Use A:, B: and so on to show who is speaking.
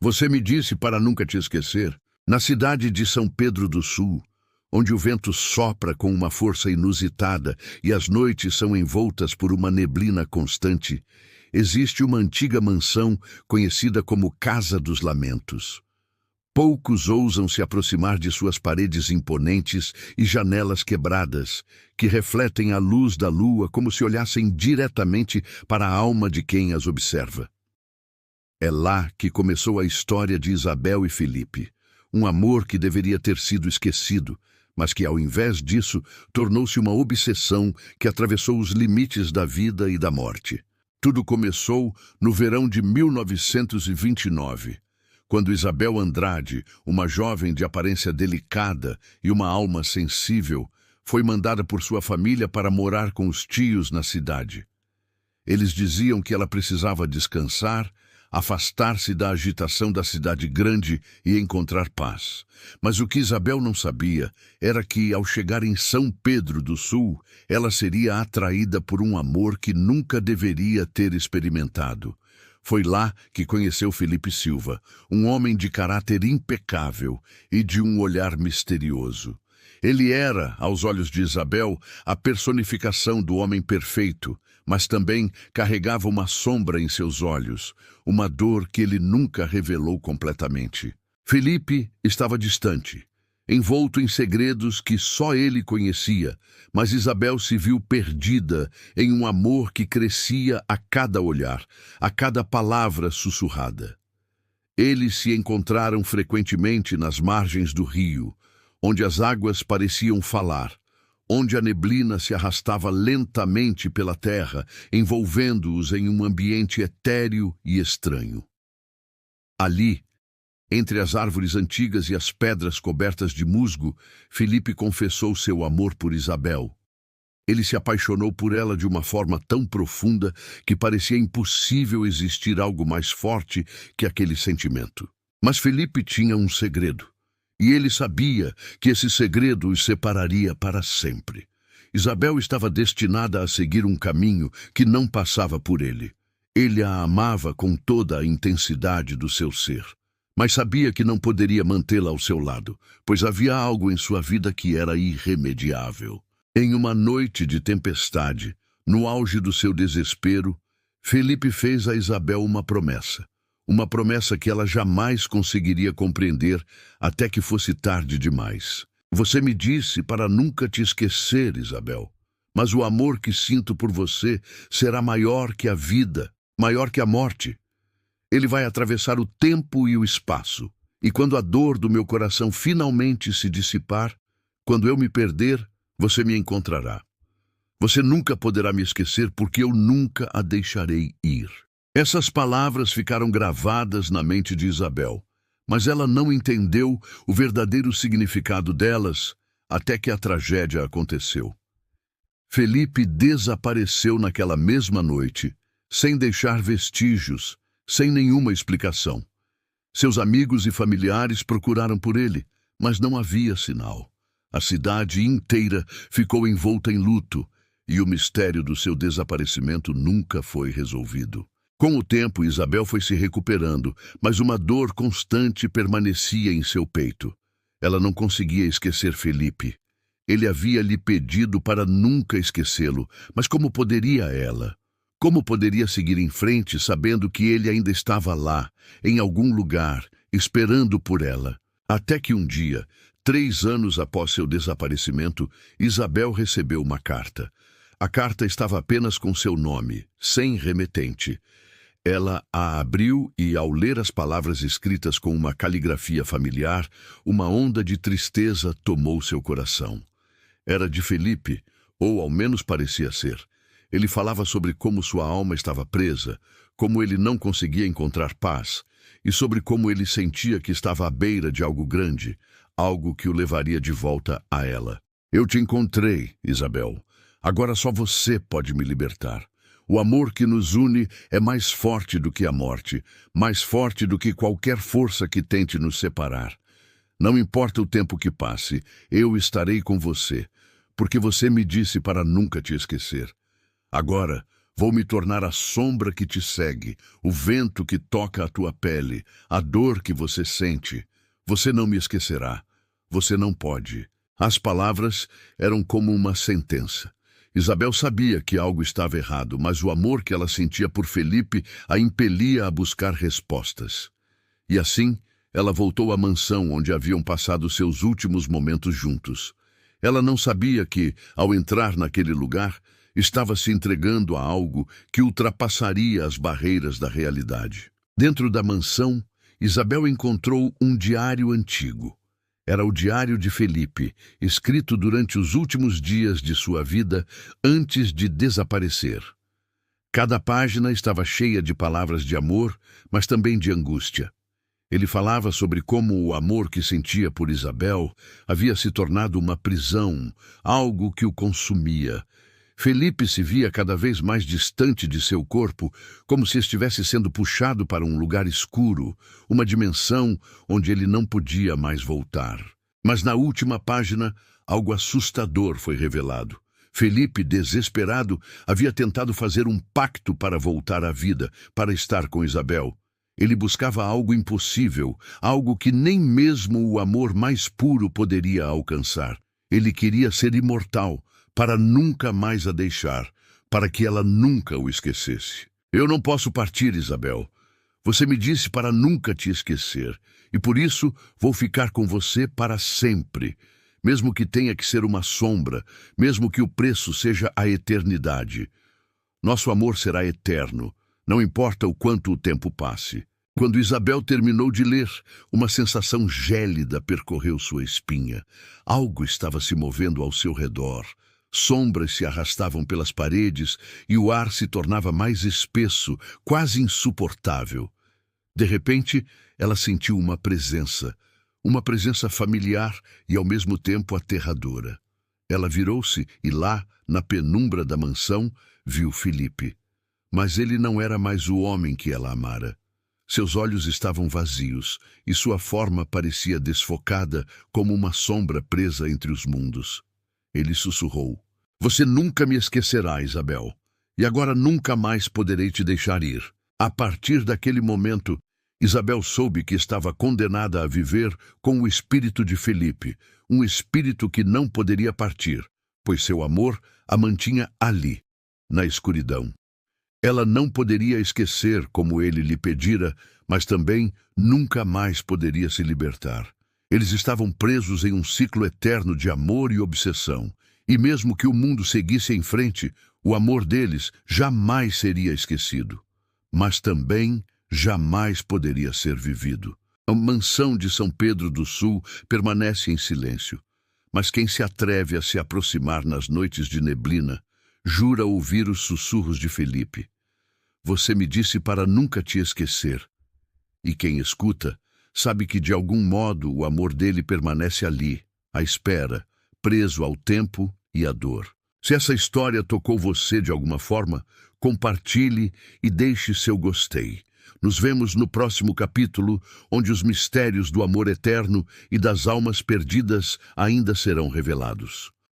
A: Você me disse para nunca te esquecer, na cidade de São Pedro do Sul, onde o vento sopra com uma força inusitada e as noites são envoltas por uma neblina constante, existe uma antiga mansão conhecida como Casa dos Lamentos. Poucos ousam se aproximar de suas paredes imponentes e janelas quebradas, que refletem a luz da lua como se olhassem diretamente para a alma de quem as observa. É lá que começou a história de Isabel e Felipe, um amor que deveria ter sido esquecido, mas que, ao invés disso, tornou-se uma obsessão que atravessou os limites da vida e da morte. Tudo começou no verão de 1929, quando Isabel Andrade, uma jovem de aparência delicada e uma alma sensível, foi mandada por sua família para morar com os tios na cidade. Eles diziam que ela precisava descansar, afastar-se da agitação da cidade grande e encontrar paz. Mas o que Isabel não sabia era que, ao chegar em São Pedro do Sul, ela seria atraída por um amor que nunca deveria ter experimentado. Foi lá que conheceu Felipe Silva, um homem de caráter impecável e de um olhar misterioso. Ele era, aos olhos de Isabel, a personificação do homem perfeito, mas também carregava uma sombra em seus olhos, uma dor que ele nunca revelou completamente. Felipe estava distante, envolto em segredos que só ele conhecia, mas Isabel se viu perdida em um amor que crescia a cada olhar, a cada palavra sussurrada. Eles se encontraram frequentemente nas margens do rio, onde as águas pareciam falar, onde a neblina se arrastava lentamente pela terra, envolvendo-os em um ambiente etéreo e estranho. Ali, entre as árvores antigas e as pedras cobertas de musgo, Felipe confessou seu amor por Isabel. Ele se apaixonou por ela de uma forma tão profunda que parecia impossível existir algo mais forte que aquele sentimento. Mas Felipe tinha um segredo. E ele sabia que esse segredo os separaria para sempre. Isabel estava destinada a seguir um caminho que não passava por ele. Ele a amava com toda a intensidade do seu ser, mas sabia que não poderia mantê-la ao seu lado, pois havia algo em sua vida que era irremediável. Em uma noite de tempestade, no auge do seu desespero, Felipe fez a Isabel uma promessa que ela jamais conseguiria compreender até que fosse tarde demais. Você me disse para nunca te esquecer, Isabel, mas o amor que sinto por você será maior que a vida, maior que a morte. Ele vai atravessar o tempo e o espaço, e quando a dor do meu coração finalmente se dissipar, quando eu me perder, você me encontrará. Você nunca poderá me esquecer porque eu nunca a deixarei ir. Essas palavras ficaram gravadas na mente de Isabel, mas ela não entendeu o verdadeiro significado delas até que a tragédia aconteceu. Felipe desapareceu naquela mesma noite, sem deixar vestígios, sem nenhuma explicação. Seus amigos e familiares procuraram por ele, mas não havia sinal. A cidade inteira ficou envolta em luto, e o mistério do seu desaparecimento nunca foi resolvido. Com o tempo, Isabel foi se recuperando, mas uma dor constante permanecia em seu peito. Ela não conseguia esquecer Felipe. Ele havia lhe pedido para nunca esquecê-lo, mas como poderia ela? Como poderia seguir em frente sabendo que ele ainda estava lá, em algum lugar, esperando por ela? Até que um dia, 3 anos após seu desaparecimento, Isabel recebeu uma carta. A carta estava apenas com seu nome, sem remetente. Ela a abriu e, ao ler as palavras escritas com uma caligrafia familiar, uma onda de tristeza tomou seu coração. Era de Felipe, ou ao menos parecia ser. Ele falava sobre como sua alma estava presa, como ele não conseguia encontrar paz, e sobre como ele sentia que estava à beira de algo grande, algo que o levaria de volta a ela. Eu te encontrei, Isabel. Agora só você pode me libertar. O amor que nos une é mais forte do que a morte, mais forte do que qualquer força que tente nos separar. Não importa o tempo que passe, eu estarei com você, porque você me disse para nunca te esquecer. Agora, Vou me tornar a sombra que te segue, o vento que toca a tua pele, a dor que você sente. Você não me esquecerá. Você não pode. As palavras eram como uma sentença. Isabel sabia que algo estava errado, mas o amor que ela sentia por Felipe a impelia a buscar respostas. E assim, ela voltou à mansão onde haviam passado seus últimos momentos juntos. Ela não sabia que, ao entrar naquele lugar, estava se entregando a algo que ultrapassaria as barreiras da realidade. Dentro da mansão, Isabel encontrou um diário antigo. Era o diário de Felipe, escrito durante os últimos dias de sua vida, antes de desaparecer. Cada página estava cheia de palavras de amor, mas também de angústia. Ele falava sobre como o amor que sentia por Isabel havia se tornado uma prisão, algo que o consumia. Felipe se via cada vez mais distante de seu corpo, como se estivesse sendo puxado para um lugar escuro, uma dimensão onde ele não podia mais voltar. Mas na última página, algo assustador foi revelado. Felipe, desesperado, havia tentado fazer um pacto para voltar à vida, para estar com Isabel. Ele buscava algo impossível, algo que nem mesmo o amor mais puro poderia alcançar. Ele queria ser imortal, para nunca mais a deixar, para que ela nunca o esquecesse. Eu não posso partir, Isabel. Você me disse para nunca te esquecer, e por isso vou ficar com você para sempre, mesmo que tenha que ser uma sombra, mesmo que o preço seja a eternidade. Nosso amor será eterno, não importa o quanto o tempo passe. Quando Isabel terminou de ler, uma sensação gélida percorreu sua espinha. Algo estava se movendo ao seu redor. Sombras se arrastavam pelas paredes e o ar se tornava mais espesso, quase insuportável. De repente, ela sentiu uma presença familiar e ao mesmo tempo aterradora. Ela virou-se e lá, na penumbra da mansão, viu Felipe. Mas ele não era mais o homem que ela amara. Seus olhos estavam vazios e sua forma parecia desfocada como uma sombra presa entre os mundos. Ele sussurrou: "Você nunca me esquecerá, Isabel, e agora nunca mais poderei te deixar ir." A partir daquele momento, Isabel soube que estava condenada a viver com o espírito de Felipe, um espírito que não poderia partir, pois seu amor a mantinha ali, na escuridão. Ela não poderia esquecer como ele lhe pedira, mas também nunca mais poderia se libertar. Eles estavam presos em um ciclo eterno de amor e obsessão, e mesmo que o mundo seguisse em frente, o amor deles jamais seria esquecido. Mas também jamais poderia ser vivido. A mansão de São Pedro do Sul permanece em silêncio, mas quem se atreve a se aproximar nas noites de neblina, jura ouvir os sussurros de Felipe. Você me disse para nunca te esquecer. E quem escuta, sabe que de algum modo o amor dele permanece ali, à espera, preso ao tempo e à dor. Se essa história tocou você de alguma forma, compartilhe e deixe seu gostei. Nos vemos no próximo capítulo, onde os mistérios do amor eterno e das almas perdidas ainda serão revelados.